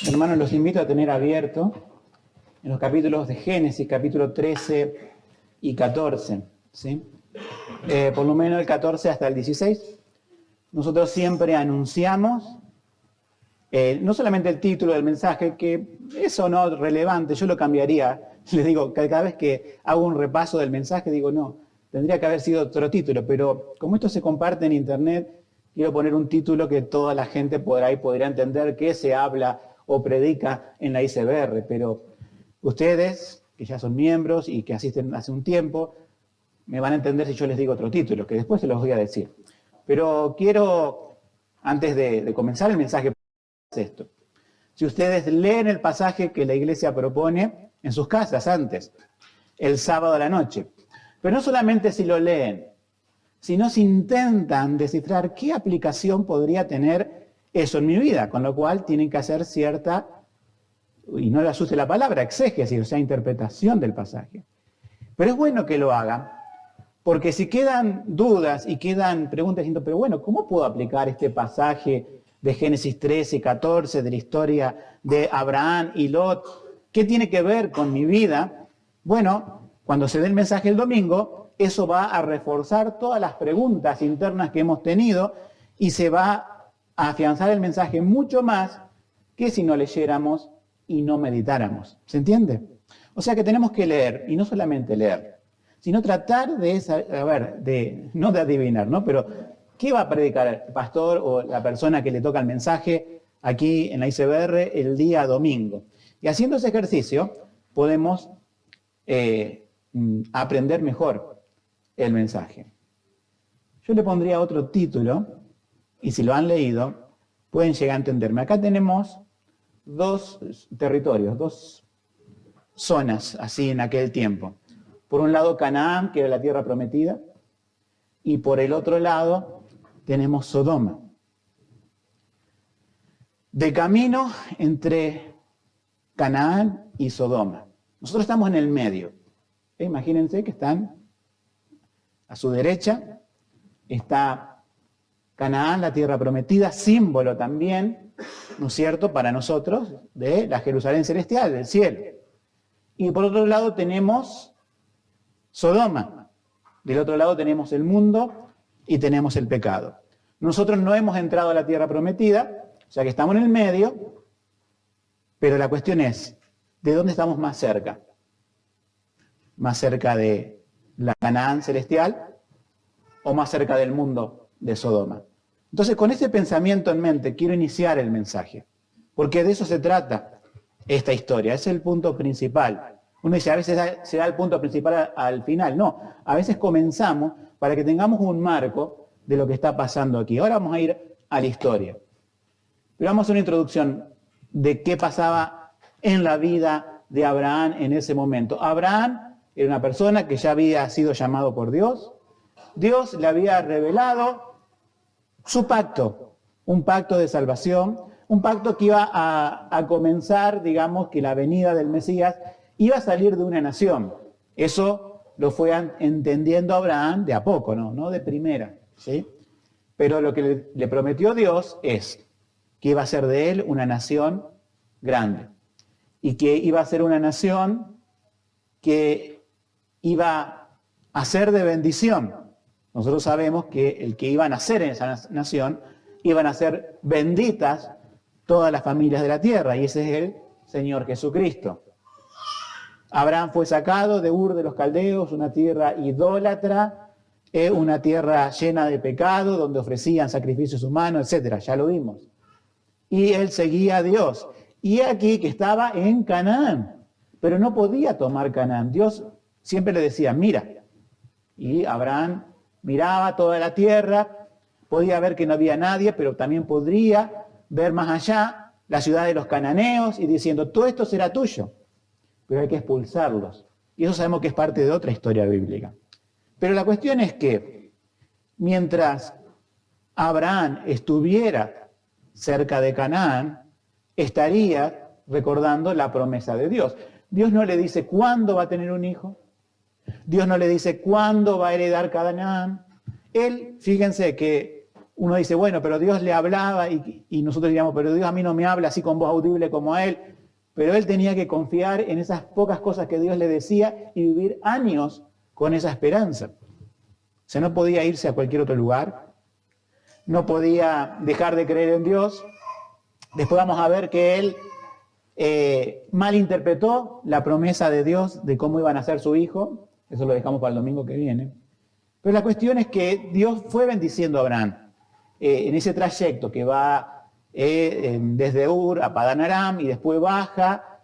Hermanos, los invito a tener abierto en los capítulos de Génesis, capítulo 13 y 14, ¿sí? Por lo menos el 14 hasta el 16. Nosotros siempre anunciamos, no solamente el título del mensaje, que eso no es relevante, yo lo cambiaría. Les digo, cada vez que hago un repaso del mensaje, digo, no, tendría que haber sido otro título, pero como esto se comparte en internet, quiero poner un título que toda la gente podrá entender qué se habla o predica en la ICBR, pero ustedes, que ya son miembros y que asisten hace un tiempo, me van a entender si yo les digo otro título, que después se los voy a decir. Pero quiero, antes de comenzar el mensaje, esto. Si ustedes leen el pasaje que la iglesia propone en sus casas antes, el sábado a la noche, pero no solamente si lo leen, sino si intentan descifrar qué aplicación podría tener eso en mi vida, con lo cual tienen que hacer cierta, y no le asuste la palabra, exégesis, o sea, interpretación del pasaje. Pero es bueno que lo hagan, porque si quedan dudas y quedan preguntas diciendo, pero bueno, ¿cómo puedo aplicar este pasaje de Génesis 13 y 14, de la historia de Abraham y Lot? ¿Qué tiene que ver con mi vida? Bueno, cuando se dé el mensaje el domingo, eso va a reforzar todas las preguntas internas que hemos tenido y se va a afianzar el mensaje mucho más que si no leyéramos y no meditáramos. ¿Se entiende? O sea que tenemos que leer, y no solamente leer, sino tratar no de adivinar, ¿no? Pero, ¿qué va a predicar el pastor o la persona que le toca el mensaje aquí en la ICBR el día domingo? Y haciendo ese ejercicio podemos aprender mejor el mensaje. Yo le pondría otro título, y si lo han leído, pueden llegar a entenderme. Acá tenemos dos territorios, dos zonas así en aquel tiempo. Por un lado Canaán, que era la tierra prometida, y por el otro lado tenemos Sodoma. De camino entre Canaán y Sodoma. Nosotros estamos en el medio. Imagínense que están a su derecha, está Canaán, la tierra prometida, símbolo también, ¿no es cierto?, para nosotros de la Jerusalén celestial, del cielo. Y por otro lado tenemos Sodoma. Del otro lado tenemos el mundo y tenemos el pecado. Nosotros no hemos entrado a la tierra prometida, o sea que estamos en el medio, pero la cuestión es, ¿de dónde estamos más cerca? ¿Más cerca de la Canaán celestial o más cerca del mundo de Sodoma? Entonces, con ese pensamiento en mente, quiero iniciar el mensaje, porque de eso se trata esta historia, es el punto principal. Uno dice, a veces se da el punto principal al final. No, a veces comenzamos para que tengamos un marco de lo que está pasando aquí. Ahora vamos a ir a la historia. Pero vamos a hacer una introducción de qué pasaba en la vida de Abraham en ese momento. Abraham era una persona que ya había sido llamado por Dios. Dios le había revelado su pacto, un pacto de salvación, un pacto que iba a comenzar, digamos, que la venida del Mesías iba a salir de una nación. Eso lo fue entendiendo Abraham de a poco, no de primera, ¿sí? Pero lo que le prometió Dios es que iba a ser de él una nación grande y que iba a ser una nación que iba a ser de bendición. Nosotros sabemos que el que iba a nacer en esa nación iban a ser benditas todas las familias de la tierra, y ese es el Señor Jesucristo. Abraham fue sacado de Ur de los Caldeos, una tierra idólatra, una tierra llena de pecado, donde ofrecían sacrificios humanos, etc. Ya lo vimos. Y él seguía a Dios. Y aquí que estaba en Canaán, pero no podía tomar Canaán. Dios siempre le decía, mira. Y Abraham miraba toda la tierra, podía ver que no había nadie, pero también podría ver más allá la ciudad de los cananeos y diciendo, todo esto será tuyo, pero hay que expulsarlos. Y eso sabemos que es parte de otra historia bíblica. Pero la cuestión es que mientras Abraham estuviera cerca de Canaán, estaría recordando la promesa de Dios. Dios no le dice cuándo va a tener un hijo. Dios no le dice cuándo va a heredar Canaán. Él, fíjense que uno dice, bueno, pero Dios le hablaba y nosotros diríamos, pero Dios a mí no me habla así con voz audible como a él. Pero él tenía que confiar en esas pocas cosas que Dios le decía y vivir años con esa esperanza. O sea, no podía irse a cualquier otro lugar, no podía dejar de creer en Dios. Después vamos a ver que él malinterpretó la promesa de Dios de cómo iban a ser su hijo. Eso lo dejamos para el domingo que viene. Pero la cuestión es que Dios fue bendiciendo a Abraham en ese trayecto que va desde Ur a Padán Aram y después baja.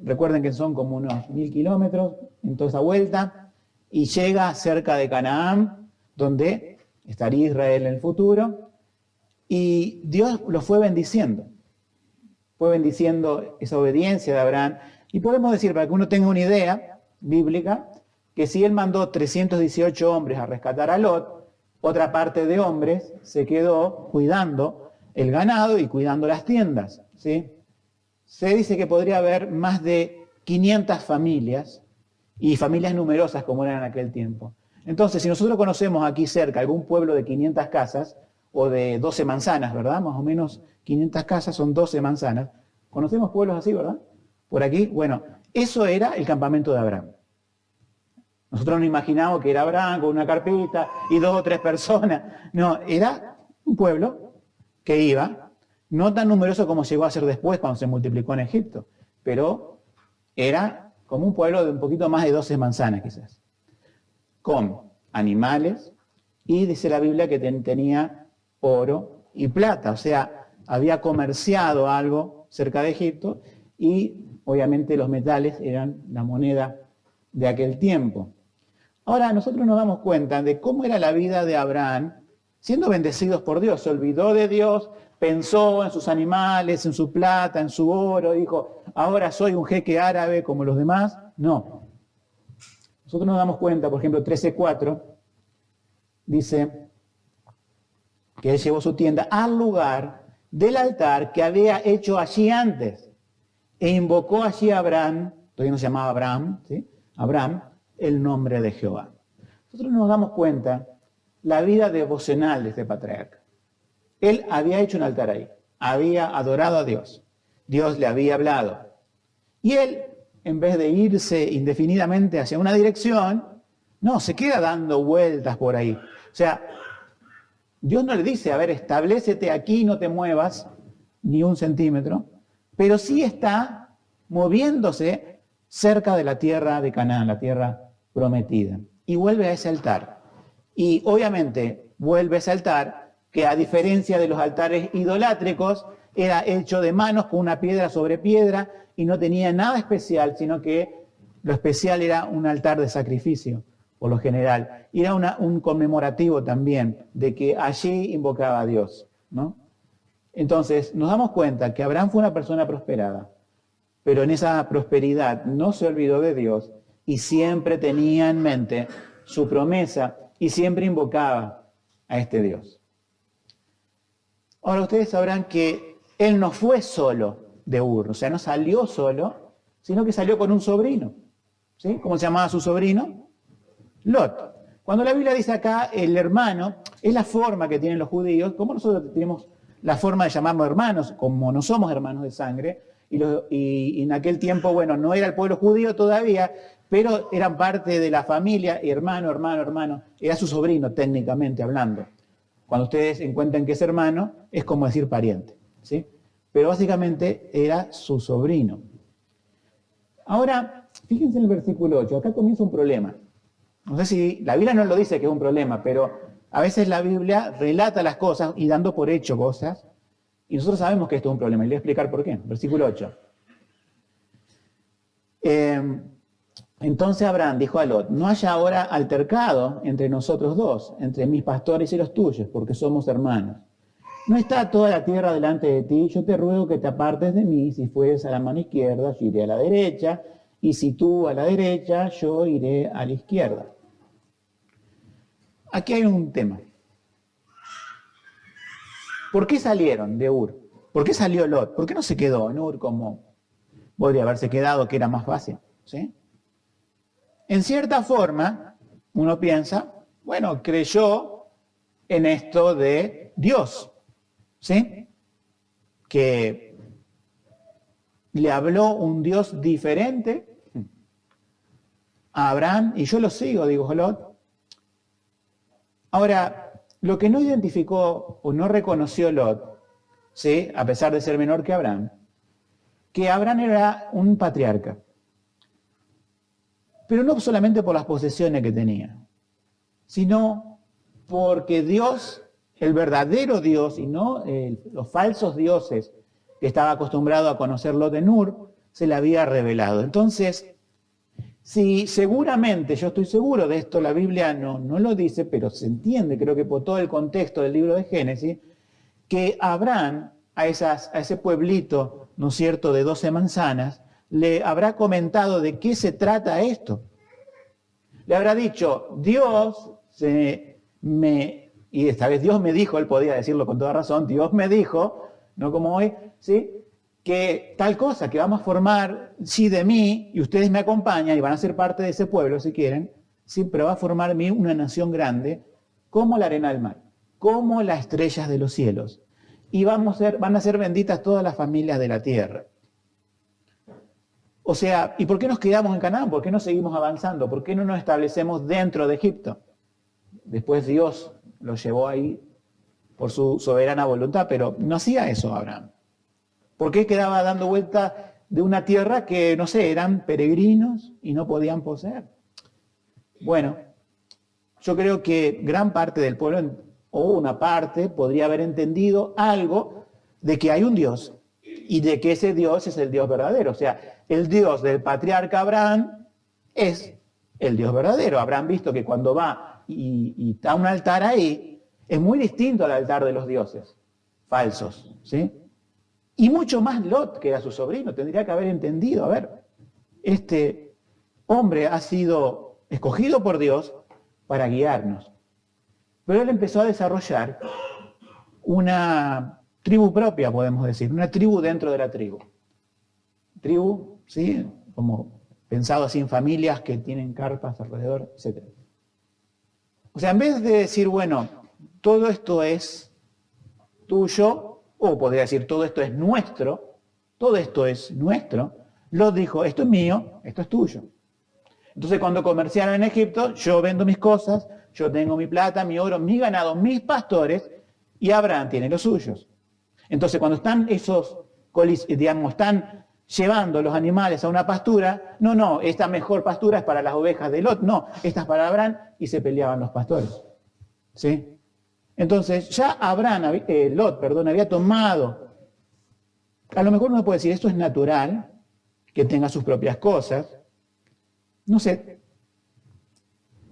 Recuerden que son como unos 1000 kilómetros en toda esa vuelta y llega cerca de Canaán, donde estaría Israel en el futuro. Y Dios lo fue bendiciendo esa obediencia de Abraham. Y podemos decir, para que uno tenga una idea bíblica, que si él mandó 318 hombres a rescatar a Lot, otra parte de hombres se quedó cuidando el ganado y cuidando las tiendas, ¿sí? Se dice que podría haber más de 500 familias, y familias numerosas como eran en aquel tiempo. Entonces, si nosotros conocemos aquí cerca algún pueblo de 500 casas, o de 12 manzanas, ¿verdad? Más o menos 500 casas son 12 manzanas. ¿Conocemos pueblos así, verdad? Por aquí, bueno, eso era el campamento de Abraham. Nosotros nos imaginamos que era Abraham con una carpita y 2 o 3 personas. No, era un pueblo que iba, no tan numeroso como llegó a ser después cuando se multiplicó en Egipto, pero era como un pueblo de un poquito más de 12 manzanas quizás, con animales, y dice la Biblia que tenía oro y plata, o sea, había comerciado algo cerca de Egipto y obviamente los metales eran la moneda de aquel tiempo. Ahora nosotros nos damos cuenta de cómo era la vida de Abraham siendo bendecidos por Dios. Se olvidó de Dios, pensó en sus animales, en su plata, en su oro, dijo, ahora soy un jeque árabe como los demás. No. Nosotros nos damos cuenta, por ejemplo, 13:4, dice que él llevó su tienda al lugar del altar que había hecho allí antes e invocó allí a Abraham, todavía no se llamaba Abraham, ¿sí? Abraham, el nombre de Jehová. Nosotros nos damos cuenta la vida devocional de este patriarca. Él había hecho un altar ahí, había adorado a Dios, Dios le había hablado. Y él, en vez de irse indefinidamente hacia una dirección, no, se queda dando vueltas por ahí. O sea, Dios no le dice, a ver, establécete aquí, no te muevas ni un centímetro, pero sí está moviéndose cerca de la tierra de Canaán, la tierra prometida. Y vuelve a ese altar. Y obviamente vuelve a ese altar que, a diferencia de los altares idolátricos, era hecho de manos con una piedra sobre piedra y no tenía nada especial, sino que lo especial era un altar de sacrificio, por lo general. Y era un conmemorativo también de que allí invocaba a Dios, ¿no? Entonces, nos damos cuenta que Abraham fue una persona prosperada, pero en esa prosperidad no se olvidó de Dios y siempre tenía en mente su promesa y siempre invocaba a este Dios. Ahora, ustedes sabrán que él no fue solo de Ur, o sea, no salió solo, sino que salió con un sobrino. ¿Sí? ¿Cómo se llamaba su sobrino? Lot. Cuando la Biblia dice acá el hermano, es la forma que tienen los judíos, como nosotros tenemos la forma de llamarnos hermanos, como no somos hermanos de sangre, y en aquel tiempo, bueno, no era el pueblo judío todavía, pero eran parte de la familia, hermano, era su sobrino técnicamente hablando. Cuando ustedes encuentran que es hermano, es como decir pariente, ¿sí? Pero básicamente era su sobrino. Ahora, fíjense en el versículo 8, acá comienza un problema. No sé si la Biblia no lo dice que es un problema, pero a veces la Biblia relata las cosas y dando por hecho cosas, y nosotros sabemos que esto es un problema, y le voy a explicar por qué. Versículo 8. Entonces Abraham dijo a Lot, no haya ahora altercado entre nosotros dos, entre mis pastores y los tuyos, porque somos hermanos. No está toda la tierra delante de ti, yo te ruego que te apartes de mí, si fueres a la mano izquierda, yo iré a la derecha, y si tú a la derecha, yo iré a la izquierda. Aquí hay un tema. ¿Por qué salieron de Ur? ¿Por qué salió Lot? ¿Por qué no se quedó en Ur como podría haberse quedado, que era más fácil? ¿Sí? En cierta forma, uno piensa, bueno, creyó en esto de Dios, ¿sí? Que le habló un Dios diferente a Abraham, y yo lo sigo, dijo Lot. Ahora, lo que no identificó o no reconoció Lot, ¿sí? A pesar de ser menor que Abraham era un patriarca. Pero no solamente por las posesiones que tenía, sino porque Dios, el verdadero Dios, y no los falsos dioses que estaba acostumbrado a conocer Lot en Ur, se le había revelado. Entonces, si seguramente, yo estoy seguro de esto, la Biblia no lo dice, pero se entiende, creo que por todo el contexto del libro de Génesis, que Abraham, a ese pueblito, ¿no es cierto?, de 12 manzanas, le habrá comentado de qué se trata esto. Le habrá dicho, Dios y esta vez Dios me dijo, él podía decirlo con toda razón, Dios me dijo, no como hoy, ¿sí?, que tal cosa, que vamos a formar, sí, de mí, y ustedes me acompañan y van a ser parte de ese pueblo si quieren, sí, pero va a formar mí una nación grande, como la arena del mar, como las estrellas de los cielos, y van a ser benditas todas las familias de la tierra. O sea, ¿y por qué nos quedamos en Canaán? ¿Por qué no seguimos avanzando? ¿Por qué no nos establecemos dentro de Egipto? Después Dios lo llevó ahí por su soberana voluntad, pero no hacía eso Abraham. ¿Por qué quedaba dando vuelta de una tierra que, no sé, eran peregrinos y no podían poseer? Bueno, yo creo que gran parte del pueblo, o una parte, podría haber entendido algo de que hay un Dios y de que ese Dios es el Dios verdadero. O sea, el Dios del patriarca Abraham es el Dios verdadero. Habrán visto que cuando va y está un altar ahí, es muy distinto al altar de los dioses falsos, ¿sí? Y mucho más Lot, que era su sobrino, tendría que haber entendido, a ver, este hombre ha sido escogido por Dios para guiarnos. Pero él empezó a desarrollar una tribu propia, podemos decir, una tribu dentro de la tribu. Tribu, ¿sí? Como pensado así en familias que tienen carpas alrededor, etc. O sea, en vez de decir, bueno, todo esto es tuyo, o podría decir, todo esto es nuestro, Lot dijo, esto es mío, esto es tuyo. Entonces, cuando comerciaron en Egipto, yo vendo mis cosas, yo tengo mi plata, mi oro, mi ganado, mis pastores, y Abraham tiene los suyos. Entonces, cuando están están llevando los animales a una pastura, no, esta mejor pastura es para las ovejas de Lot, no, esta es para Abraham, y se peleaban los pastores. ¿Sí? Entonces, ya Lot, había tomado, a lo mejor uno puede decir, esto es natural, que tenga sus propias cosas, no sé,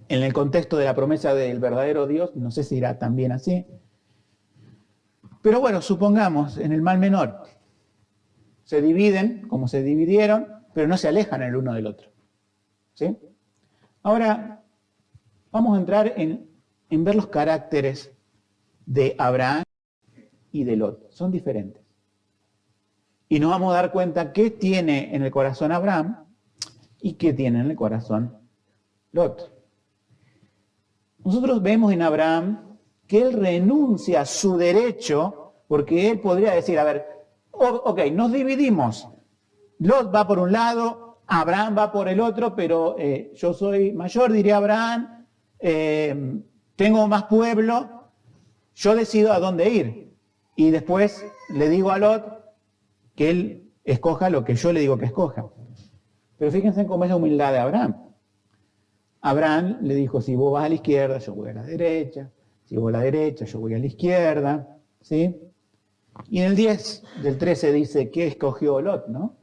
en el contexto de la promesa del verdadero Dios, no sé si irá también así, pero bueno, supongamos, en el mal menor, se dividen, como se dividieron, pero no se alejan el uno del otro, ¿sí? Ahora, vamos a entrar en ver los caracteres de Abraham y de Lot. Son diferentes. Y nos vamos a dar cuenta qué tiene en el corazón Abraham y qué tiene en el corazón Lot. Nosotros vemos en Abraham que él renuncia a su derecho, porque él podría decir, a ver, ok, nos dividimos. Lot va por un lado, Abraham va por el otro, pero yo soy mayor, diría Abraham, tengo más pueblo, yo decido a dónde ir. Y después le digo a Lot que él escoja lo que yo le digo que escoja. Pero fíjense cómo es la humildad de Abraham. Abraham le dijo, si vos vas a la izquierda, yo voy a la derecha. Si vos a la derecha, yo voy a la izquierda. ¿Sí? Y en el 10 del 13 dice que escogió Lot, ¿no?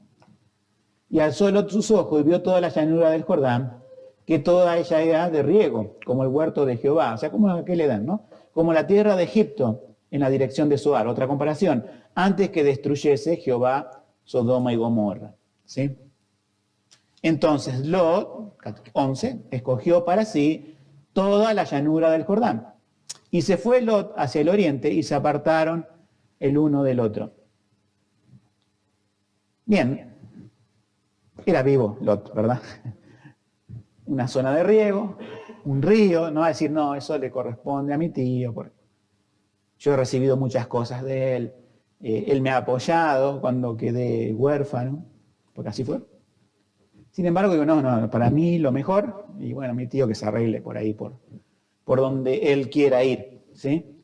Y alzó Lot sus ojos y vio toda la llanura del Jordán, que toda ella era de riego, como el huerto de Jehová. O sea, como aquel Edén, ¿no? Como la tierra de Egipto en la dirección de Zoar. Otra comparación, antes que destruyese Jehová Sodoma y Gomorra. ¿Sí? Entonces Lot, 11, escogió para sí toda la llanura del Jordán. Y se fue Lot hacia el oriente y se apartaron el uno del otro. Bien, era vivo Lot, ¿verdad? Una zona de riego, un río, no va a decir, no, eso le corresponde a mi tío. yo he recibido muchas cosas de él, él me ha apoyado cuando quedé huérfano, porque así fue. Sin embargo, digo, no, para mí lo mejor, y bueno, mi tío que se arregle por ahí, por donde él quiera ir, ¿sí?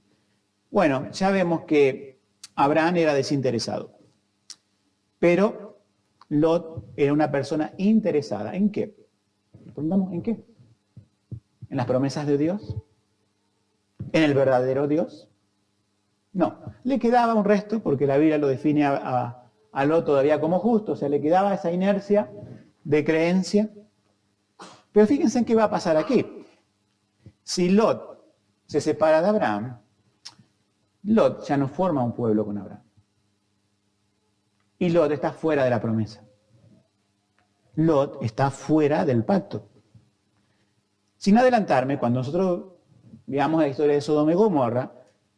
Bueno, ya vemos que Abraham era desinteresado, pero Lot era una persona interesada. ¿En qué? Nos preguntamos, ¿en qué? ¿En las promesas de Dios? ¿En el verdadero Dios? No, le quedaba un resto, porque la Biblia lo define a Lot todavía como justo, o sea, le quedaba esa inercia de creencia. Pero fíjense en qué va a pasar aquí. Si Lot se separa de Abraham, Lot ya no forma un pueblo con Abraham. Y Lot está fuera de la promesa. Lot está fuera del pacto. Sin adelantarme, cuando nosotros veamos la historia de Sodoma y Gomorra,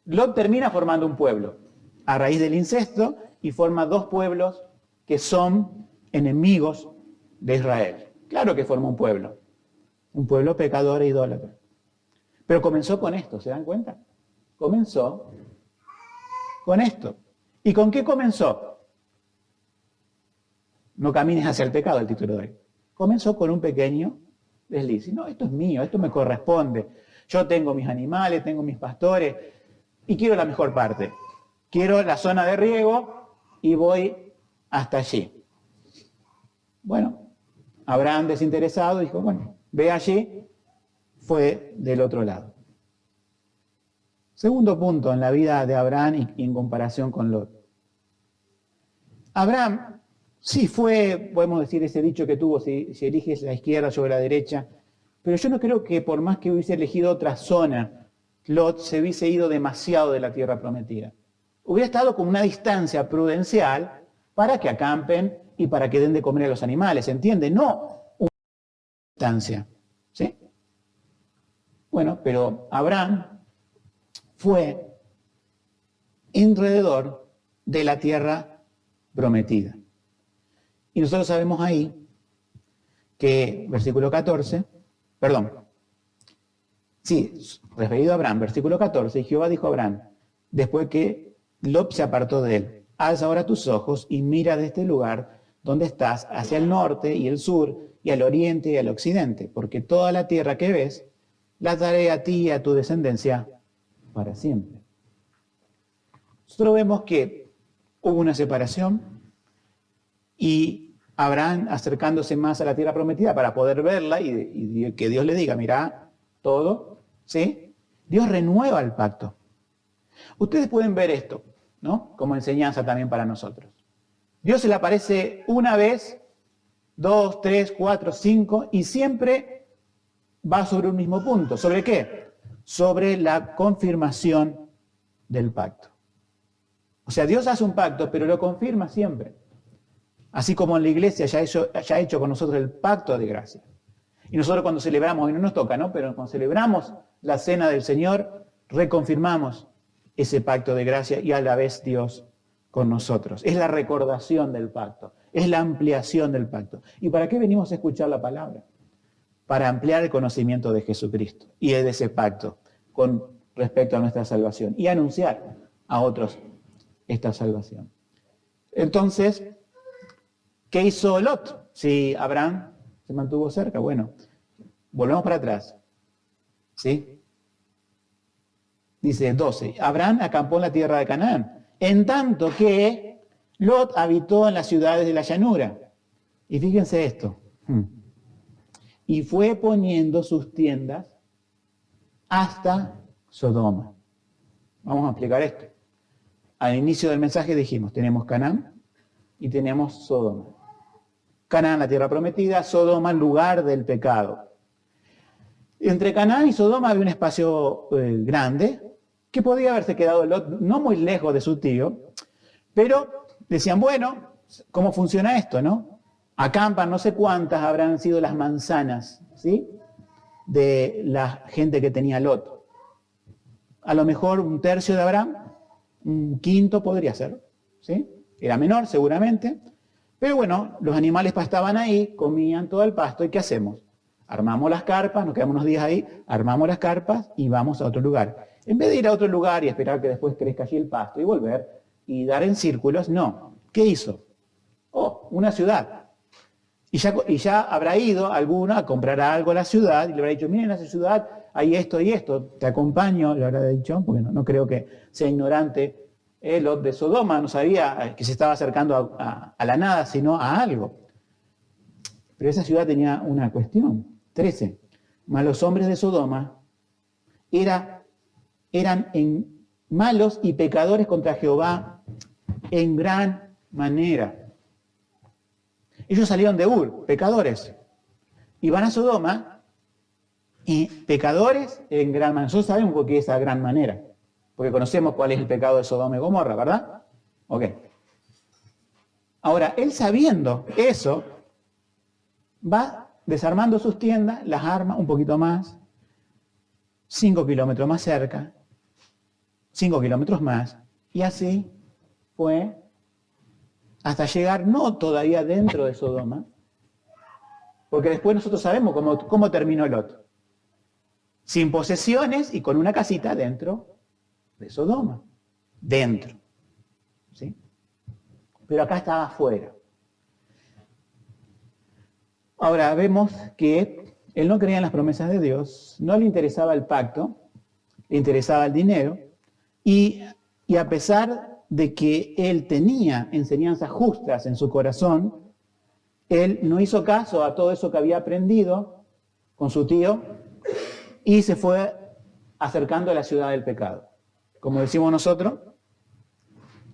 Lot termina formando un pueblo a raíz del incesto y forma dos pueblos que son enemigos de Israel. Claro que forma un pueblo pecador e idólatra. Pero comenzó con esto, ¿se dan cuenta? Comenzó con esto. ¿Y con qué comenzó? No camines hacia el pecado, el título de hoy. Comenzó con un pequeño desliz. No, esto es mío, esto me corresponde. Yo tengo mis animales, tengo mis pastores y quiero la mejor parte. Quiero la zona de riego y voy hasta allí. Bueno, Abraham desinteresado dijo, bueno, ve allí, fue del otro lado. Segundo punto en la vida de Abraham y en comparación con Lot. Abraham sí fue, podemos decir, ese dicho que tuvo, si eliges la izquierda sobre la derecha, pero yo no creo que por más que hubiese elegido otra zona, Lot se hubiese ido demasiado de la tierra prometida. Hubiera estado con una distancia prudencial para que acampen y para que den de comer a los animales, ¿entiende? No una distancia, ¿sí? Bueno, pero Abraham fue alrededor de la tierra prometida. Y nosotros sabemos ahí que, versículo 14, referido a Abraham, versículo 14, y Jehová dijo a Abraham, después que Lot se apartó de él, alza ahora tus ojos y mira de este lugar donde estás hacia el norte y el sur y al oriente y al occidente, porque toda la tierra que ves la daré a ti y a tu descendencia para siempre. Nosotros vemos que hubo una separación y Abraham acercándose más a la tierra prometida para poder verla y que Dios le diga, mira, todo, ¿sí? Dios renueva el pacto. Ustedes pueden ver esto, ¿no? Como enseñanza también para nosotros. Dios se le aparece una vez, 2, 3, 4, 5 y siempre va sobre un mismo punto. ¿Sobre qué? Sobre la confirmación del pacto. O sea, Dios hace un pacto, pero lo confirma siempre. Así como en la iglesia ya ha hecho con nosotros el pacto de gracia. Y nosotros cuando celebramos, y no nos toca, ¿no? Pero cuando celebramos la cena del Señor, reconfirmamos ese pacto de gracia y a la vez Dios con nosotros. Es la recordación del pacto, es la ampliación del pacto. ¿Y para qué venimos a escuchar la palabra? Para ampliar el conocimiento de Jesucristo y de ese pacto con respecto a nuestra salvación y anunciar a otros esta salvación. Entonces, ¿qué hizo Lot? Si Abraham se mantuvo cerca, bueno, volvemos para atrás. ¿Sí? Dice 12, Abraham acampó en la tierra de Canaán, en tanto que Lot habitó en las ciudades de la llanura. Y fíjense esto. Y fue poniendo sus tiendas hasta Sodoma. Vamos a explicar esto. Al inicio del mensaje dijimos, tenemos Canaán y tenemos Sodoma. Canaán, la tierra prometida, Sodoma, el lugar del pecado. Entre Canaán y Sodoma había un espacio grande que podía haberse quedado Lot no muy lejos de su tío, pero decían, bueno, ¿cómo funciona esto, no? Acampan, no sé cuántas habrán sido las manzanas, ¿sí? De la gente que tenía Lot. A lo mejor un tercio de Abraham, un quinto podría ser, ¿sí? Era menor seguramente, pero bueno, los animales pastaban ahí, comían todo el pasto, ¿y qué hacemos? Armamos las carpas, nos quedamos unos días ahí, armamos las carpas y vamos a otro lugar. En vez de ir a otro lugar y esperar que después crezca allí el pasto y volver y dar en círculos, no. ¿Qué hizo? Oh, una ciudad. Y ya habrá ido alguno a comprar algo a la ciudad y le habrá dicho, miren, en esa ciudad hay esto y esto, te acompaño, le habrá dicho, porque no creo que sea ignorante. Lot de Sodoma no sabía que se estaba acercando a la nada, sino a algo. Pero esa ciudad tenía una cuestión. 13. Mas los hombres de Sodoma eran malos y pecadores contra Jehová en gran manera. Ellos salieron de Ur, pecadores, y van a Sodoma, y pecadores en gran manera. Nosotros sabemos por qué esa gran manera, porque conocemos cuál es el pecado de Sodoma y Gomorra, ¿verdad? Ok. Ahora, él sabiendo eso, va desarmando sus tiendas, las arma un poquito más, 5 kilómetros más cerca, 5 kilómetros más, y así fue hasta llegar no todavía dentro de Sodoma, porque después nosotros sabemos cómo terminó Lot. Sin posesiones y con una casita dentro de Sodoma. Dentro. ¿Sí? Pero acá estaba afuera. Ahora vemos que él no creía en las promesas de Dios, no le interesaba el pacto, le interesaba el dinero, y a pesar de que él tenía enseñanzas justas en su corazón, él no hizo caso a todo eso que había aprendido con su tío y se fue acercando a la ciudad del pecado. Como decimos nosotros,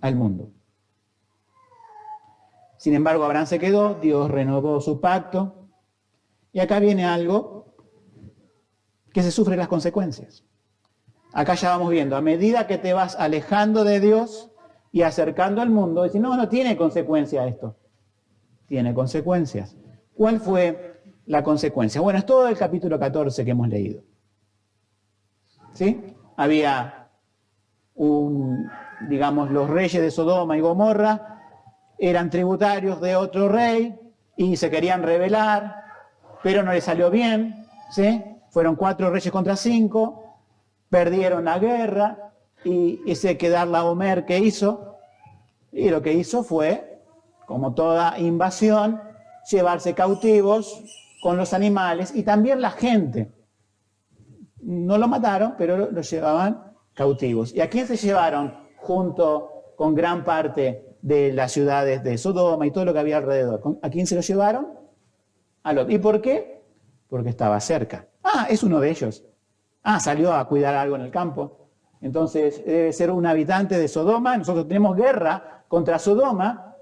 al mundo. Sin embargo, Abraham se quedó, Dios renovó su pacto, y acá viene algo que se sufre las consecuencias. Acá ya vamos viendo, a medida que te vas alejando de Dios y acercando al mundo, decir, no tiene consecuencia esto. Tiene consecuencias. ¿Cuál fue la consecuencia? Bueno, es todo el capítulo 14 que hemos leído. ¿Sí? Había los reyes de Sodoma y Gomorra eran tributarios de otro rey y se querían rebelar, pero no les salió bien, ¿sí? Fueron 4 reyes contra 5, perdieron la guerra y ese Kedorlaomer que hizo, y lo que hizo fue, como toda invasión, llevarse cautivos con los animales y también la gente. No lo mataron, pero lo llevaban cautivos. ¿Y a quién se llevaron junto con gran parte de las ciudades de Sodoma y todo lo que había alrededor? ¿A quién se lo llevaron? A Lot. ¿Y por qué? Porque estaba cerca. Es uno de ellos. Salió a cuidar algo en el campo. Entonces debe ser un habitante de Sodoma. Nosotros tenemos guerra contra Sodoma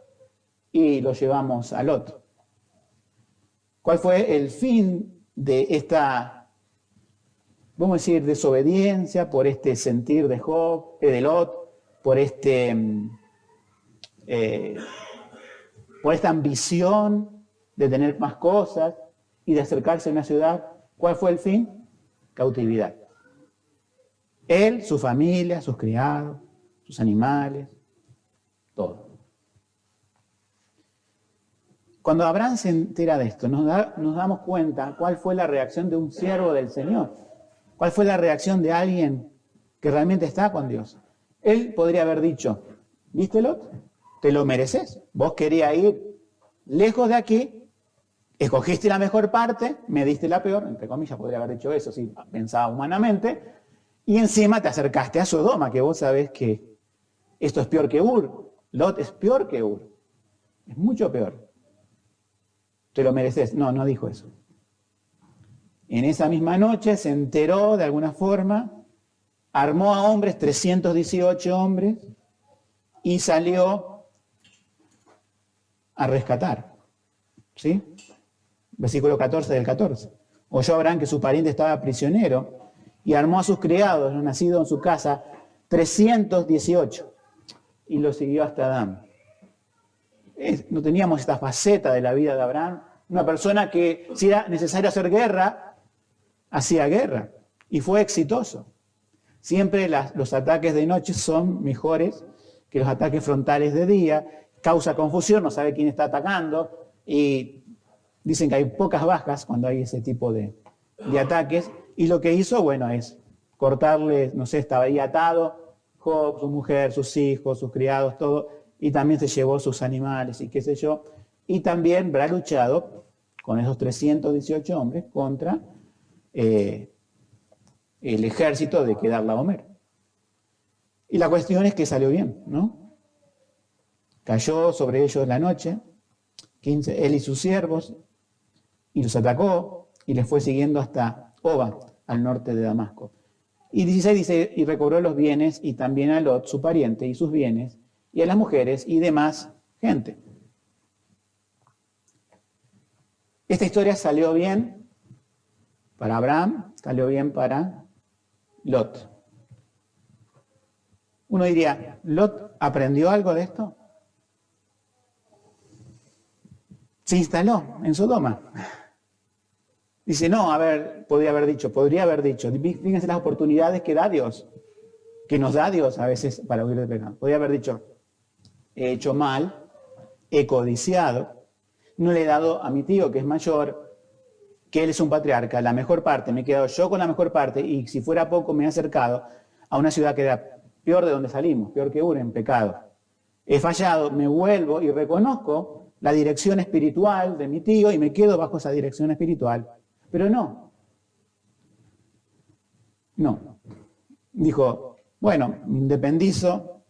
y lo llevamos a Lot. ¿Cuál fue el fin de esta, vamos a decir, desobediencia por este sentir de Job, de Lot, por esta ambición de tener más cosas y de acercarse a una ciudad? ¿Cuál fue el fin? Cautividad. Él, su familia, sus criados, sus animales, todo. Cuando Abraham se entera de esto, nos damos cuenta cuál fue la reacción de un siervo del Señor. ¿Cuál fue la reacción de alguien que realmente está con Dios? Él podría haber dicho, ¿viste, Lot? Te lo mereces. Vos querías ir lejos de aquí, escogiste la mejor parte, me diste la peor, entre comillas podría haber dicho eso si pensaba humanamente, y encima te acercaste a Sodoma, que vos sabés que esto es peor que Ur. Lot es peor que Ur. Es mucho peor. Te lo mereces. No dijo eso. En esa misma noche se enteró de alguna forma, armó a hombres, 318 hombres, y salió a rescatar. ¿Sí? Versículo 14 del 14. Oyó Abraham que su pariente estaba prisionero y armó a sus criados, los nacidos en su casa, 318, y lo siguió hasta Dan. No teníamos esta faceta de la vida de Abraham. Una persona que, si era necesario hacer guerra, hacía guerra y fue exitoso. Siempre los ataques de noche son mejores que los ataques frontales de día. Causa confusión, no sabe quién está atacando y dicen que hay pocas bajas cuando hay ese tipo de ataques. Y lo que hizo, bueno, es cortarle, no sé, estaba ahí atado, Job, su mujer, sus hijos, sus criados, todo, y también se llevó sus animales y qué sé yo, y también habrá luchado con esos 318 hombres contra el ejército de Kedorlaomer. Y la cuestión es que salió bien, ¿no? Cayó sobre ellos la noche, él y sus siervos, y los atacó, y les fue siguiendo hasta Oba, al norte de Damasco. Y 16 dice, y recobró los bienes, y también a Lot, su pariente, y sus bienes, y a las mujeres, y demás gente. Esta historia salió bien para Abraham, salió bien para Lot. Uno diría, ¿Lot aprendió algo de esto? Se instaló en Sodoma. Dice, no, a ver, podría haber dicho. Fíjense las oportunidades que da Dios, que nos da Dios a veces para huir del pecado. Podría haber dicho, he hecho mal, he codiciado, no le he dado a mi tío, que es mayor, que él es un patriarca, la mejor parte, me he quedado yo con la mejor parte, y si fuera poco me he acercado a una ciudad que era peor de donde salimos, peor que Ur, en pecado. He fallado, me vuelvo y reconozco la dirección espiritual de mi tío y me quedo bajo esa dirección espiritual. Pero no. Dijo, bueno, me independizo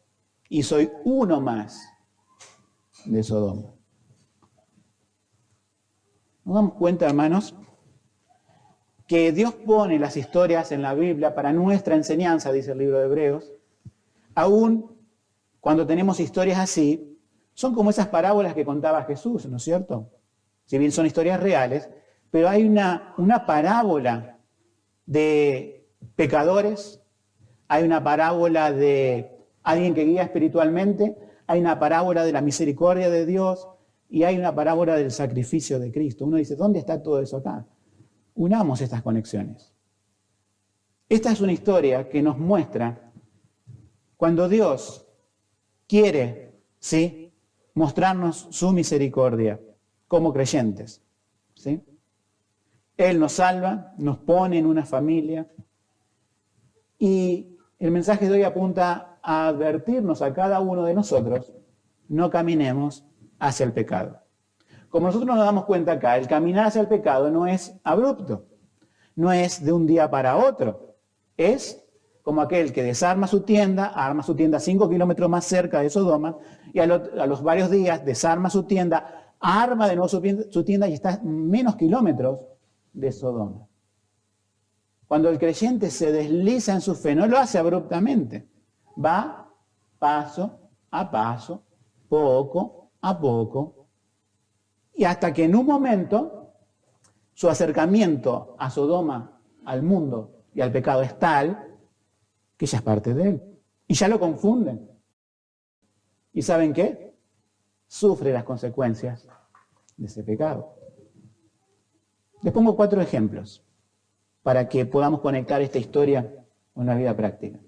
y soy uno más de Sodoma. Nos damos cuenta, hermanos, que Dios pone las historias en la Biblia para nuestra enseñanza, dice el libro de Hebreos. Aún cuando tenemos historias así, son como esas parábolas que contaba Jesús, ¿no es cierto? Si bien son historias reales, pero hay una parábola de pecadores, hay una parábola de alguien que guía espiritualmente, hay una parábola de la misericordia de Dios y hay una parábola del sacrificio de Cristo. Uno dice, ¿dónde está todo eso acá? Unamos estas conexiones. Esta es una historia que nos muestra cuando Dios quiere, ¿sí?, mostrarnos su misericordia como creyentes, ¿sí? Él nos salva, nos pone en una familia y el mensaje de hoy apunta a advertirnos a cada uno de nosotros, no caminemos hacia el pecado. Como nosotros nos damos cuenta acá, el caminar hacia el pecado no es abrupto, no es de un día para otro, es como aquel que desarma su tienda, arma su tienda 5 kilómetros más cerca de Sodoma y a los varios días desarma su tienda, arma de nuevo su tienda y está menos kilómetros de Sodoma. Cuando el creyente se desliza en su fe, no lo hace abruptamente, va paso a paso, poco a poco, y hasta que en un momento su acercamiento a Sodoma, al mundo y al pecado es tal que ya es parte de él. Y ya lo confunden. ¿Y saben qué? Sufre las consecuencias de ese pecado. Les pongo 4 ejemplos para que podamos conectar esta historia con la vida práctica.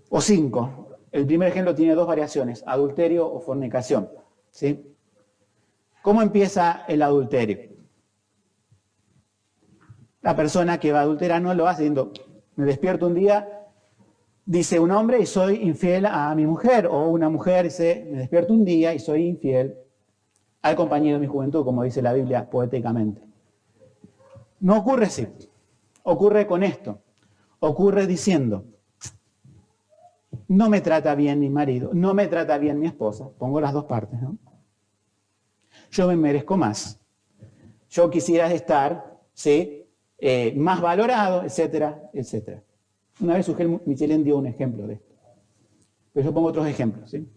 O 5. El primer ejemplo tiene 2 variaciones, adulterio o fornicación. ¿Sí? ¿Cómo empieza el adulterio? La persona que va a adulterar no lo hace diciendo, me despierto un día, dice un hombre y soy infiel a mi mujer, o una mujer dice, me despierto un día y soy infiel al compañero de mi juventud, como dice la Biblia poéticamente. No ocurre así, ocurre con esto, ocurre diciendo, no me trata bien mi marido, no me trata bien mi esposa, pongo las 2 partes, ¿no? Yo me merezco más, yo quisiera estar, ¿sí?, más valorado, etcétera, etcétera. Una vez Ugel Michelén dio un ejemplo de esto, pero yo pongo otros ejemplos, ¿sí?,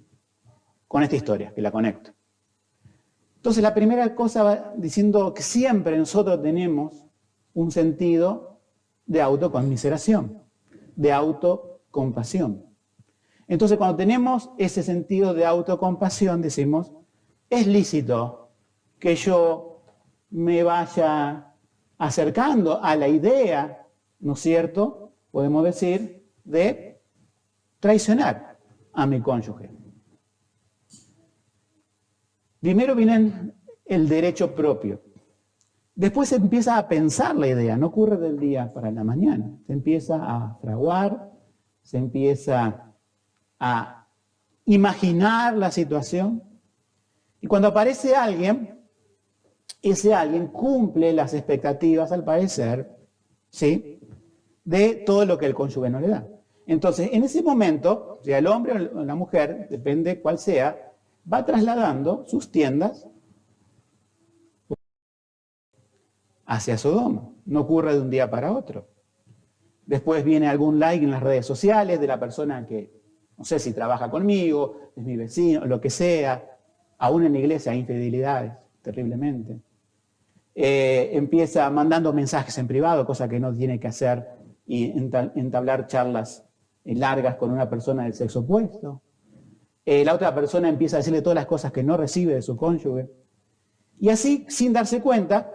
con esta historia, que la conecto. Entonces la primera cosa va diciendo que siempre nosotros tenemos un sentido de autoconmiseración, de autocompasión. Entonces cuando tenemos ese sentido de autocompasión decimos, es lícito que yo me vaya acercando a la idea, ¿no es cierto?, podemos decir, de traicionar a mi cónyuge. Primero viene el derecho propio. Después se empieza a pensar la idea, no ocurre del día para la mañana. Se empieza a fraguar, se empieza a imaginar la situación. Y cuando aparece alguien, ese alguien cumple las expectativas, al parecer, ¿sí?, de todo lo que el cónyuge no le da. Entonces, en ese momento, sea el hombre o la mujer, depende cuál sea, va trasladando sus tiendas hacia Sodoma. No ocurre de un día para otro. Después viene algún like en las redes sociales de la persona que, no sé si trabaja conmigo, es mi vecino, lo que sea. Aún en la iglesia hay infidelidades, terriblemente. Empieza mandando mensajes en privado, cosa que no tiene que hacer, y entablar charlas largas con una persona del sexo opuesto. La otra persona empieza a decirle todas las cosas que no recibe de su cónyuge. Y así, sin darse cuenta,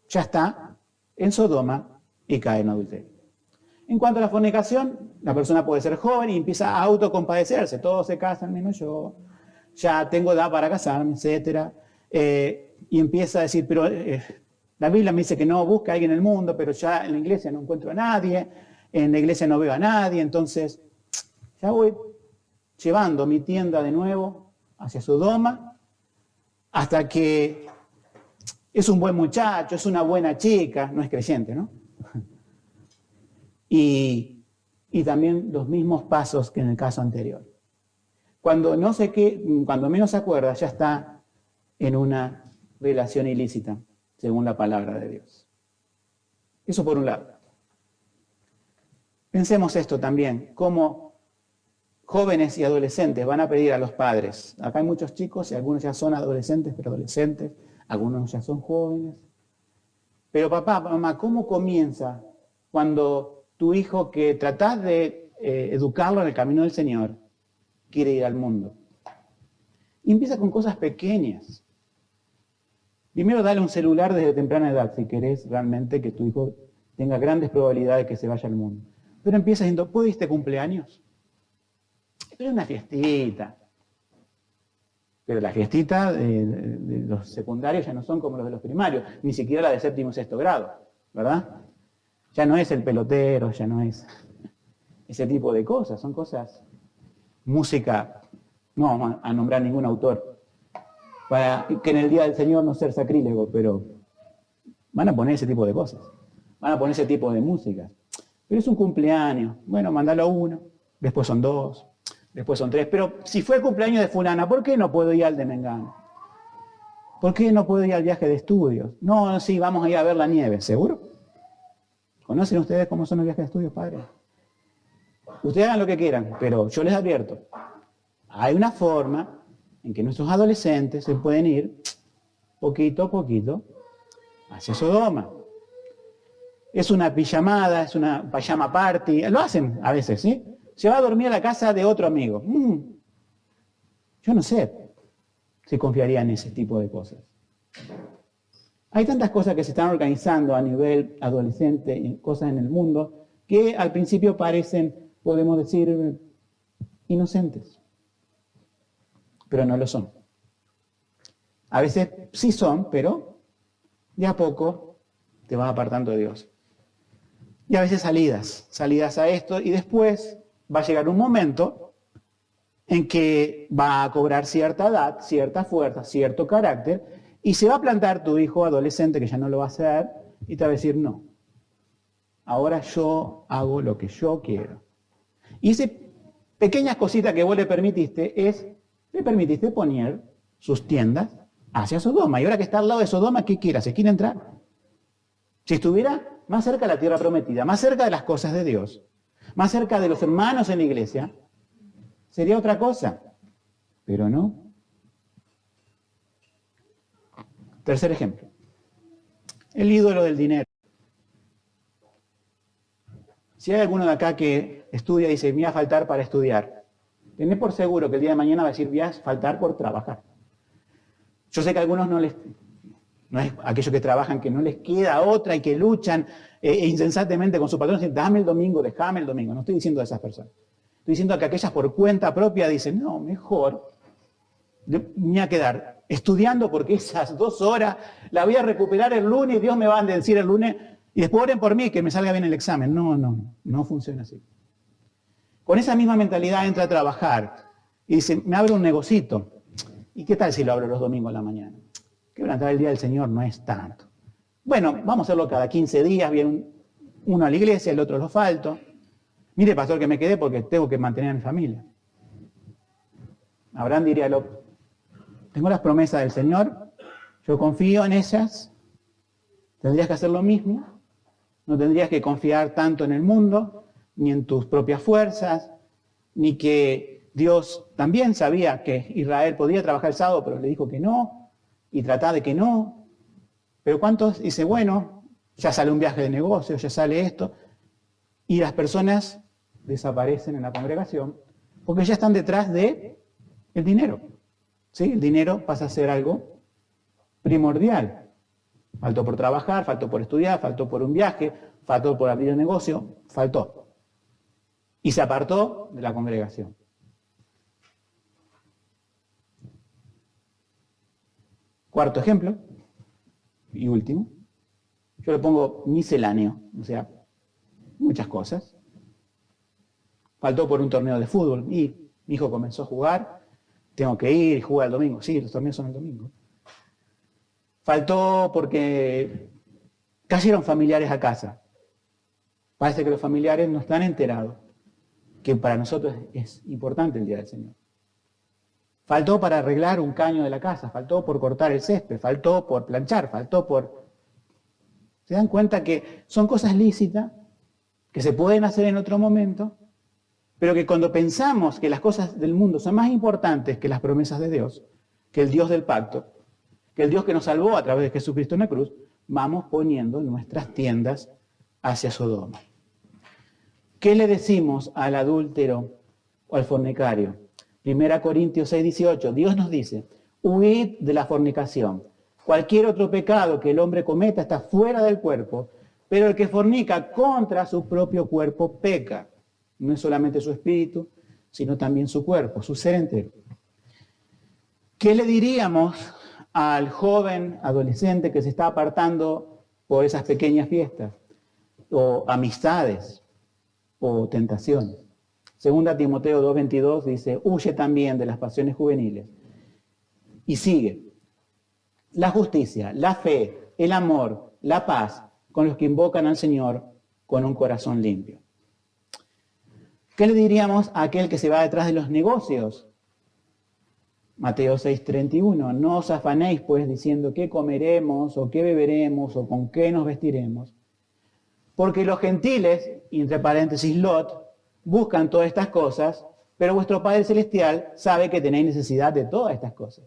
ya está en Sodoma y cae en adulterio. En cuanto a la fornicación, la persona puede ser joven y empieza a autocompadecerse. Todos se casan menos yo, ya tengo edad para casarme, etc. Y empieza a decir, pero la Biblia me dice que no busque a alguien en el mundo, pero ya en la iglesia no encuentro a nadie, en la iglesia no veo a nadie, entonces ya voy llevando mi tienda de nuevo hacia Sodoma, hasta que es un buen muchacho, es una buena chica, no es creyente, ¿no? Y también los mismos pasos que en el caso anterior. Cuando menos se acuerda, ya está en una relación ilícita, según la palabra de Dios. Eso por un lado. Pensemos esto también, cómo jóvenes y adolescentes van a pedir a los padres. Acá hay muchos chicos y algunos ya son adolescentes, preadolescentes, algunos ya son jóvenes. Pero papá, mamá, ¿cómo comienza cuando tu hijo, que tratás de educarlo en el camino del Señor, quiere ir al mundo? Y empieza con cosas pequeñas. Primero, dale un celular desde temprana edad, si querés realmente que tu hijo tenga grandes probabilidades de que se vaya al mundo. Pero empieza diciendo, ¿puedo este cumpleaños? Es una fiestita. Pero la fiestita de los secundarios ya no son como los de los primarios, ni siquiera la de séptimo y sexto grado, ¿verdad? Ya no es el pelotero, ya no es ese tipo de cosas, son cosas, música, no vamos a nombrar ningún autor, para que en el día del Señor no ser sacrílego, pero van a poner ese tipo de cosas, van a poner ese tipo de música. Pero es un cumpleaños, bueno, mandalo a uno, después son dos, después son tres, pero si fue el cumpleaños de fulana, ¿por qué no puedo ir al de Mengano? ¿Por qué no puedo ir al viaje de estudios? No, sí, vamos a ir a ver la nieve, ¿seguro? ¿Conocen ustedes cómo son los viajes de estudios, padres? Ustedes hagan lo que quieran, pero yo les advierto, hay una forma en que nuestros adolescentes se pueden ir poquito a poquito hacia Sodoma. Es una pijamada, es una pijama party, lo hacen a veces, ¿sí? Se va a dormir a la casa de otro amigo. Yo no sé si confiaría en ese tipo de cosas. Hay tantas cosas que se están organizando a nivel adolescente, cosas en el mundo, que al principio parecen, podemos decir, inocentes. Pero no lo son. A veces sí son, pero de a poco te vas apartando de Dios. Y a veces salidas a esto, y después va a llegar un momento en que va a cobrar cierta edad, cierta fuerza, cierto carácter, y se va a plantar tu hijo adolescente, que ya no lo va a hacer, y te va a decir, no, ahora yo hago lo que yo quiero. Y esa pequeñas cositas que vos le permitiste poner sus tiendas hacia Sodoma. Y ahora que está al lado de Sodoma, ¿qué quiere? ¿Se quiere entrar? Si estuviera más cerca de la tierra prometida, más cerca de las cosas de Dios, más cerca de los hermanos en la iglesia, sería otra cosa. Pero no. Tercer ejemplo. El ídolo del dinero. Si hay alguno de acá que estudia y dice, me va a faltar para estudiar, tenés por seguro que el día de mañana va a decir, me va a faltar por trabajar. Yo sé que a algunos no es aquellos que trabajan, que no les queda otra y que luchan insensatemente con su patrón, dicen, dame el domingo, déjame el domingo. No estoy diciendo a esas personas. Estoy diciendo que aquellas por cuenta propia dicen, no, mejor me voy a quedar estudiando porque esas 2 horas la voy a recuperar el lunes, Dios me va a decir el lunes, y después oren por mí que me salga bien el examen. No funciona así. Con esa misma mentalidad entra a trabajar y dice, me abro un negocito. ¿Y qué tal si lo abro los domingos a la mañana? Quebrantar el día del Señor no es tanto. Bueno, vamos a hacerlo cada 15 días, viene uno a la iglesia, el otro lo falto. Mire, pastor, que me quedé porque tengo que mantener a mi familia. Abraham diría, tengo las promesas del Señor, yo confío en ellas, tendrías que hacer lo mismo, no tendrías que confiar tanto en el mundo, ni en tus propias fuerzas, ni que Dios también sabía que Israel podía trabajar el sábado, pero le dijo que no, y trataba de que no. Pero ¿cuántos? Dice, bueno, ya sale un viaje de negocio, ya sale esto, y las personas desaparecen en la congregación porque ya están detrás de el dinero. ¿Sí? El dinero pasa a ser algo primordial. Faltó por trabajar, faltó por estudiar, faltó por un viaje, faltó por abrir el negocio, faltó. Y se apartó de la congregación. Cuarto ejemplo, y último, yo le pongo misceláneo, o sea, muchas cosas. Faltó por un torneo de fútbol y mi hijo comenzó a jugar, tengo que ir y jugar el domingo. Sí, los torneos son el domingo. Faltó porque cayeron familiares a casa. Parece que los familiares no están enterados que para nosotros es importante el Día del Señor. Faltó para arreglar un caño de la casa, faltó por cortar el césped, faltó por planchar, faltó por... ¿Se dan cuenta que son cosas lícitas, que se pueden hacer en otro momento, pero que cuando pensamos que las cosas del mundo son más importantes que las promesas de Dios, que el Dios del pacto, que el Dios que nos salvó a través de Jesucristo en la cruz, vamos poniendo nuestras tiendas hacia Sodoma? ¿Qué le decimos al adúltero o al fornicario? 1 Corintios 6:18, Dios nos dice, huid de la fornicación. Cualquier otro pecado que el hombre cometa está fuera del cuerpo, pero el que fornica contra su propio cuerpo peca. No es solamente su espíritu, sino también su cuerpo, su ser entero. ¿Qué le diríamos al joven adolescente que se está apartando por esas pequeñas fiestas, o amistades, o tentaciones? Segunda Timoteo 2:22 dice, huye también de las pasiones juveniles. Y sigue, la justicia, la fe, el amor, la paz, con los que invocan al Señor con un corazón limpio. ¿Qué le diríamos a aquel que se va detrás de los negocios? Mateo 6:31, no os afanéis pues diciendo qué comeremos, o qué beberemos, o con qué nos vestiremos. Porque los gentiles, entre paréntesis Lot, buscan todas estas cosas, pero vuestro Padre Celestial sabe que tenéis necesidad de todas estas cosas.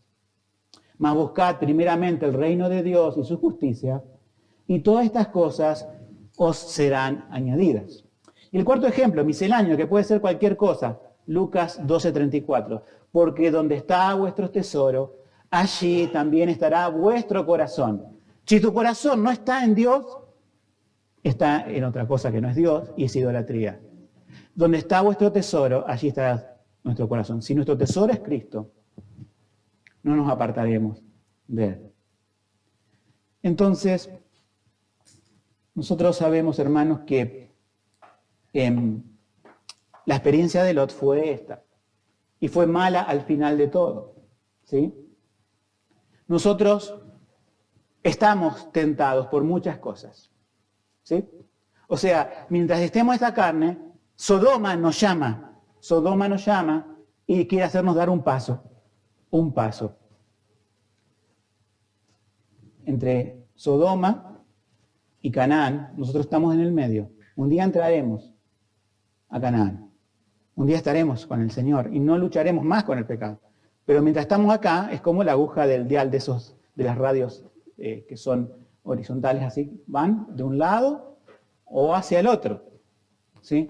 Mas buscad primeramente el reino de Dios y su justicia, y todas estas cosas os serán añadidas. Y el cuarto ejemplo, misceláneo, que puede ser cualquier cosa, Lucas 12:34, porque donde está vuestro tesoro, allí también estará vuestro corazón. Si tu corazón no está en Dios, está en otra cosa que no es Dios y es idolatría. Donde está vuestro tesoro, allí estará nuestro corazón. Si nuestro tesoro es Cristo, no nos apartaremos de Él. Entonces, nosotros sabemos, hermanos, que la experiencia de Lot fue esta. Y fue mala al final de todo. ¿Sí? Nosotros estamos tentados por muchas cosas. ¿Sí? O sea, mientras estemos en esta carne, Sodoma nos llama y quiere hacernos dar un paso. Entre Sodoma y Canaán, nosotros estamos en el medio. Un día entraremos a Canaán. Un día estaremos con el Señor y no lucharemos más con el pecado. Pero mientras estamos acá, es como la aguja del dial de las radios que son horizontales, así, van de un lado o hacia el otro. ¿Sí?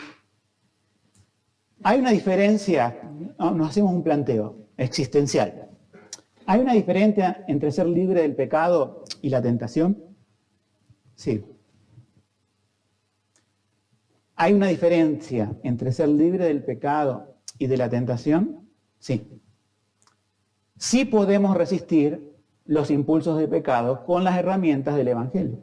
Hay una diferencia, nos hacemos un planteo existencial. ¿Hay una diferencia entre ser libre del pecado y la tentación? Sí. ¿Hay una diferencia entre ser libre del pecado y de la tentación? Sí. sí podemos resistir los impulsos de pecado con las herramientas del Evangelio.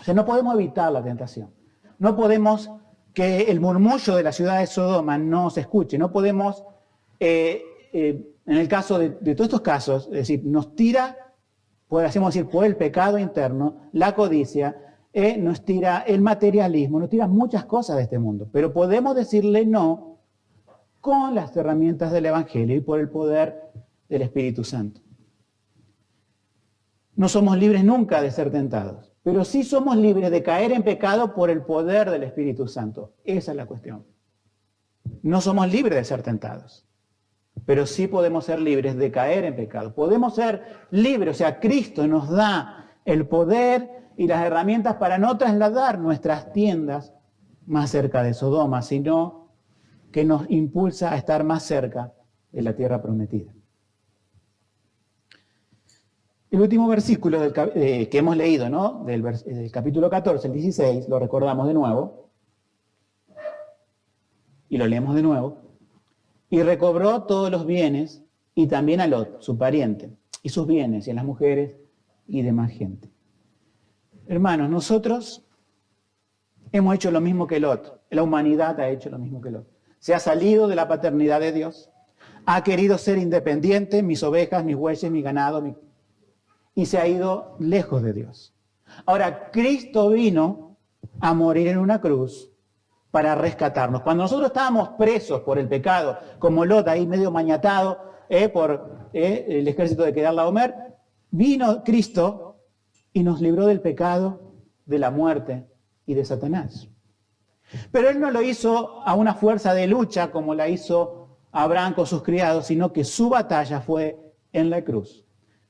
O sea, no podemos evitar la tentación. No podemos que el murmullo de la ciudad de Sodoma no se escuche. No podemos, en el caso de todos estos casos, es decir, nos tira, podríamos decir, por el pecado interno, la codicia, nos tira el materialismo, nos tira muchas cosas de este mundo. Pero podemos decirle no con las herramientas del Evangelio y por el poder del Espíritu Santo. No somos libres nunca de ser tentados, pero sí somos libres de caer en pecado por el poder del Espíritu Santo. Esa es la cuestión. No somos libres de ser tentados, pero sí podemos ser libres de caer en pecado. Podemos ser libres, o sea, Cristo nos da el poder y las herramientas para no trasladar nuestras tiendas más cerca de Sodoma, sino que nos impulsa a estar más cerca de la tierra prometida. El último versículo que hemos leído, ¿no? Del capítulo 14, el 16, lo recordamos de nuevo. Y lo leemos de nuevo. Y recobró todos los bienes, y también a Lot, su pariente, y sus bienes, y a las mujeres y demás gente. Hermanos, nosotros hemos hecho lo mismo que Lot. La humanidad ha hecho lo mismo que Lot. Se ha salido de la paternidad de Dios. Ha querido ser independiente, mis ovejas, mis bueyes, mi ganado, y se ha ido lejos de Dios. Ahora, Cristo vino a morir en una cruz para rescatarnos. Cuando nosotros estábamos presos por el pecado, como Lot ahí medio mañatado por el ejército de Kedorlaomer, vino Cristo y nos libró del pecado, de la muerte y de Satanás. Pero Él no lo hizo a una fuerza de lucha como la hizo Abraham con sus criados, sino que su batalla fue en la cruz.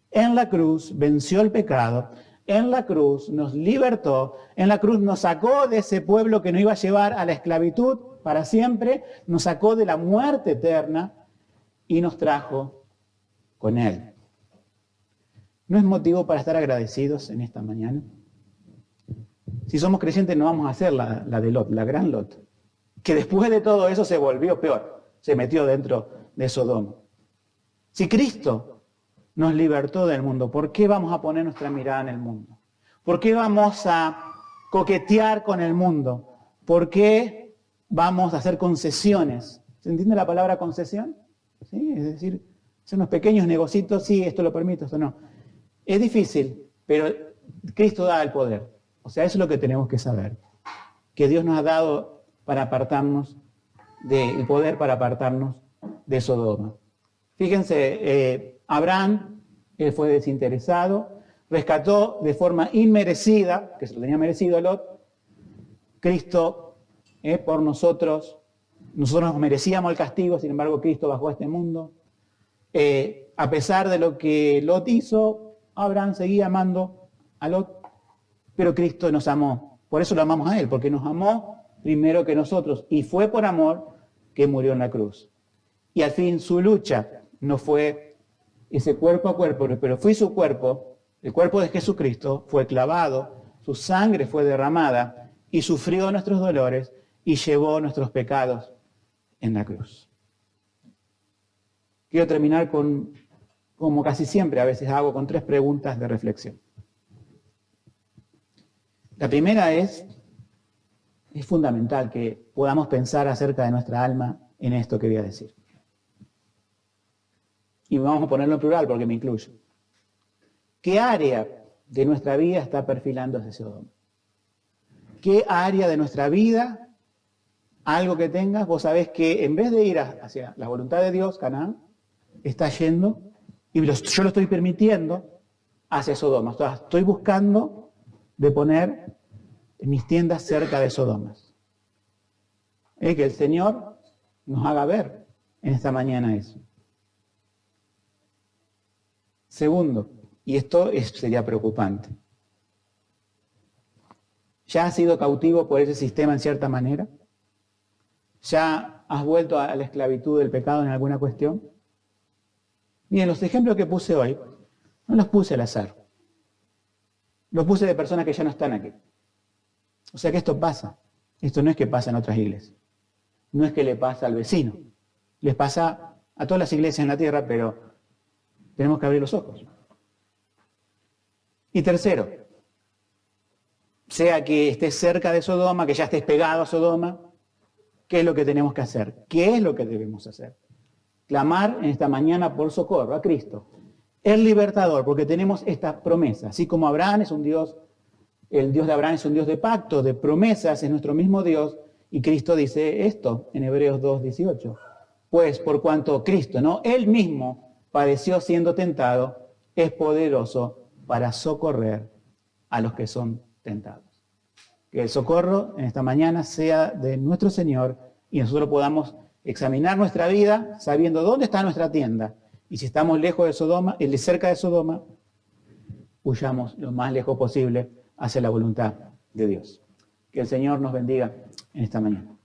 En la cruz venció el pecado, en la cruz nos libertó, en la cruz nos sacó de ese pueblo que nos iba a llevar a la esclavitud para siempre, nos sacó de la muerte eterna y nos trajo con Él. ¿No es motivo para estar agradecidos en esta mañana? Si somos creyentes no vamos a hacer la de Lot, la gran Lot, que después de todo eso se volvió peor, se metió dentro de Sodoma. Si Cristo nos libertó del mundo, ¿por qué vamos a poner nuestra mirada en el mundo? ¿Por qué vamos a coquetear con el mundo? ¿Por qué vamos a hacer concesiones? ¿Se entiende la palabra concesión? ¿Sí? Es decir, son unos pequeños negocios, sí, esto lo permito, esto no. Es difícil, pero Cristo da el poder. O sea, eso es lo que tenemos que saber. Que Dios nos ha dado para apartarnos del poder, para apartarnos de Sodoma. Fíjense, Abraham, él fue desinteresado, rescató de forma inmerecida, que se lo tenía merecido a Lot, Cristo por nosotros nos merecíamos el castigo, sin embargo Cristo bajó a este mundo. A pesar de lo que Lot hizo, Abraham seguía amando a Lot, pero Cristo nos amó, por eso lo amamos a Él, porque nos amó primero que nosotros, y fue por amor que murió en la cruz. Y al fin su lucha no fue ese cuerpo a cuerpo, pero fue su cuerpo, el cuerpo de Jesucristo, fue clavado, su sangre fue derramada y sufrió nuestros dolores y llevó nuestros pecados en la cruz. Quiero terminar con, como casi siempre a veces hago, con 3 preguntas de reflexión. La primera es fundamental que podamos pensar acerca de nuestra alma en esto que voy a decir. Y vamos a ponerlo en plural porque me incluyo. ¿Qué área de nuestra vida está perfilando hacia Sodoma? ¿Qué área de nuestra vida, algo que tengas, vos sabés que en vez de ir hacia la voluntad de Dios, Canaán, está yendo, y yo lo estoy permitiendo, hacia Sodoma? O sea, estoy buscando de poner mis tiendas cerca de Sodomas. Que el Señor nos haga ver en esta mañana eso. Segundo, y esto sería preocupante, ¿ya has sido cautivo por ese sistema en cierta manera? ¿Ya has vuelto a la esclavitud del pecado en alguna cuestión? Miren, los ejemplos que puse hoy, no los puse al azar. Los puse de personas que ya no están aquí. O sea que esto pasa. Esto no es que pasa en otras iglesias. No es que le pasa al vecino. Les pasa a todas las iglesias en la tierra, pero Tenemos que abrir los ojos. Y tercero, sea que estés cerca de Sodoma, que ya estés pegado a Sodoma, ¿qué es lo que tenemos que hacer? ¿Qué es lo que debemos hacer? Clamar en esta mañana por socorro a Cristo, el libertador, porque tenemos esta promesa. Así como Abraham es un Dios, el Dios de Abraham es un Dios de pacto, de promesas, es nuestro mismo Dios, y Cristo dice esto en Hebreos 2:18. Pues por cuanto Cristo, ¿no? Él mismo padeció siendo tentado, es poderoso para socorrer a los que son tentados. Que el socorro en esta mañana sea de nuestro Señor y nosotros podamos examinar nuestra vida sabiendo dónde está nuestra tienda. Y si estamos lejos de Sodoma, cerca de Sodoma, huyamos lo más lejos posible hacia la voluntad de Dios. Que el Señor nos bendiga en esta mañana.